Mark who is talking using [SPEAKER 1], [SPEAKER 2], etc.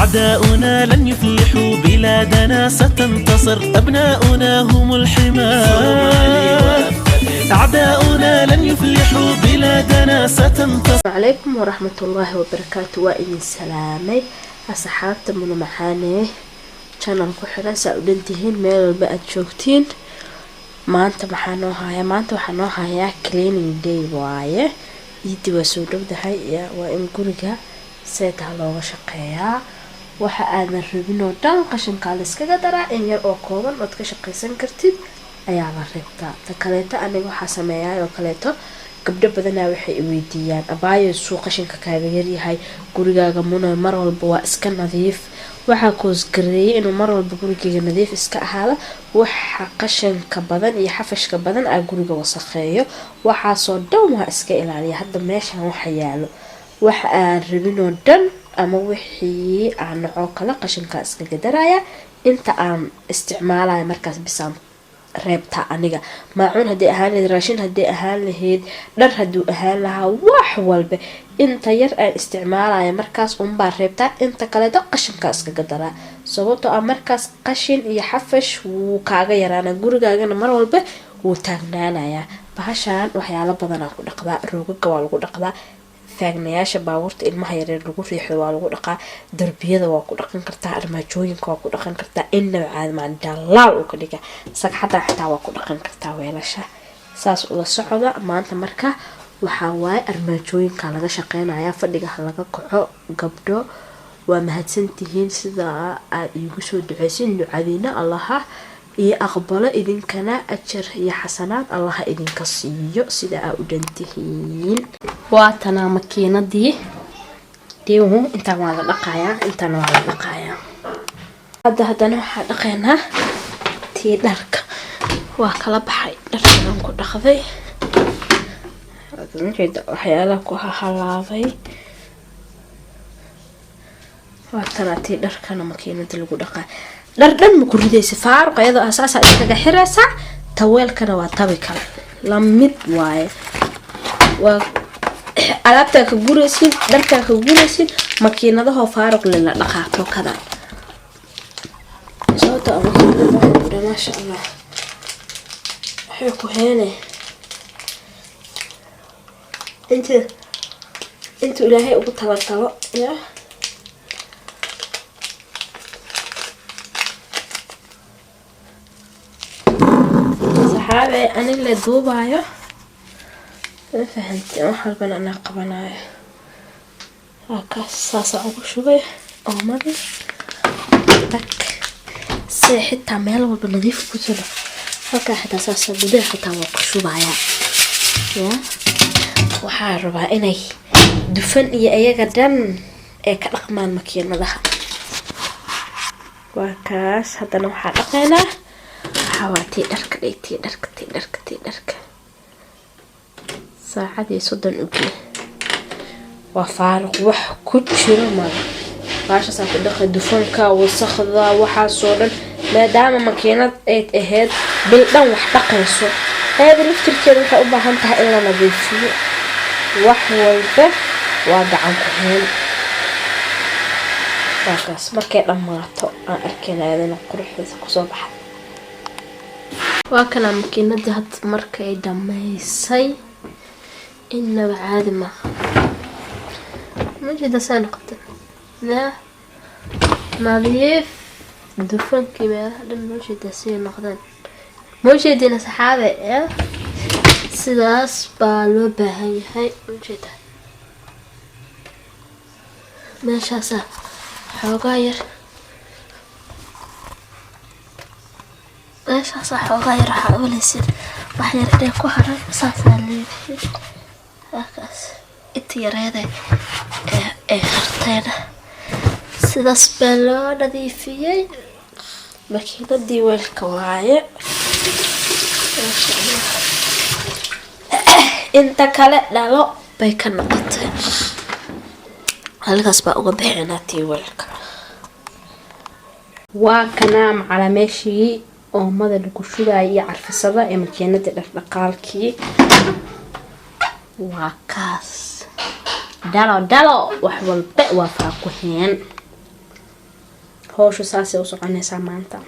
[SPEAKER 1] أعداؤنا لن يفلحوا بلادنا ستنتصر أبناؤنا هم الحماة أعداؤنا لن يفلحوا بلادنا ستنتصر.
[SPEAKER 2] السلام عليكم ورحمة الله وبركاته وإن سلامي أصحابت من معاني channel كحرة سأودنتهين ميل بقى تشوفتين ما أنت waxaan noo hayaa cleaning day waaye idii waa soo dhowdahay waa in guriga seeta looga shaqeeyaa waxa aan rabin oo dhan qashinka la iskaga daraa in yar oo kooban oo ka shaqeysan kartid ayaa la reebtaa ta kaleeto aniga waxa sameeyaa oo kaleeto gabdho badan waxay weydiiyaan abaayo suu qashinka kaaga yar yahay gurigaaga muna mar walba waa iska nadiif waxa koos gareeyay inuu mar walba guriga nadiif iska ahaado waxa qashinka badan iyo xafashka badan ay guriga wasakheeyo waxa soo dhow waa iska ilaaliya hadda meeshan waxa yaalo waxa aan rabin oo dhan ama wixii aan nooc kala qashinka iska gadaraya inta aan isticmaalayo markaas bisaan reebta aniga maacuun hadii ahaan lahayd raashin hadii ahaan lahayd dhar haduu ahaan lahaa wax walba inta yar aan isticmaalayo markaas baa reebta inta kale qashinka iska gadara sababtoo ah markaas qashin iyo xafash wuu kaaga yaraana gurigaagana mar walba wuu taagnaanaya bahashan waxyaalo badan ku dhaqdaa roogaga waa lagu dhaqdaa faagnayaasha baabuurta ilmaha yaryar lagu riixdo waa lagu dhaqaa darbiyada waa ku dhaqan kartaa armaajooyinka waa ku dhaqan kartaa inna caad ma dalaal oo ka dhiga sagxada xitaa waa ku dhaqan kartaa weelasha saas ula socda maanta marka waxa waay armaajooyinka laga shaqeynaya fadhiga laga kaco gabdho waa mahadsantihiin sida aad igu soo duceysin ducadiina allaha iyo aqbalo idinkana ajar iyo xasanaad allaha idinka siiyo sida aad u dhantihiin waatana makiinadii deewu inta waa la dhaqayaa intana waa la dhaqayaa haddana waxaa dhaqaynaa tii dharka waa kala baxay dharkan ku dhaqday waxyaalaha ku halaabay waatana tii dharkana makiinada lagu dhaqaa dhar dhan ma ku ridaysa faaruq ayadoo asaas iskaga xiraysa taweelkana waa tabi kale la mid waaye waa alaabta ka guraysin dharka ka guraysin makiinadaha faaruq la dhaqaato kada soo taabto ma sha Allah waxay ku heene inta ilaahay ugu talagalo ya saxaabe ani la duubayo فهمت واحد بنا أنا قبنا هكا صاصة وشوي أو ماذا بك سيحت تعمل وبنضيف كتير هكا حتى صاصة بدي حتى وقشو بعيا يا وحاربها إني دفن أي قدام كرقمان مكينة ده وكاس هذا نوع حلقنا حواتي درك ساعدي صدن أوكي وفارق وح كتير ما باش ساعة دخل دفنكا والصخذة وحاسورن ما دام ماكينة اهد بالدم وحبقيسو هذا نفتر كده وحقوبها هانتها إلا نظيفية وحوالبه وادعان كهين واكاس ماكي لماتو أركينا هذا نقرح صباح واكنا ماكينة دي هاد مركي دميسي إنه عادي ما جدا سنقطة لا نظيف دفن كبير هذا موجود سين نقطة موجود هنا سحابة يا سلاس بالو بهاي موجودة ما شاسة حوغاير ما شاسة حوغاير حاول يصير وحير إليك وحرك مسافة اللي هكاس التيارات خرطينا sidaas baa loo nadiifiyay makiinadii weelka waaye inta kale dhalo bay ka noqotay halkaas baa uga bixinaa tii weelka waa kana macala meeshii oomada lagu shugay iyo carfisada ee makiinada dhaqaalkii waa kaas dalo wax walba waa faaquheen howsha saasay u soconaysaa maanta.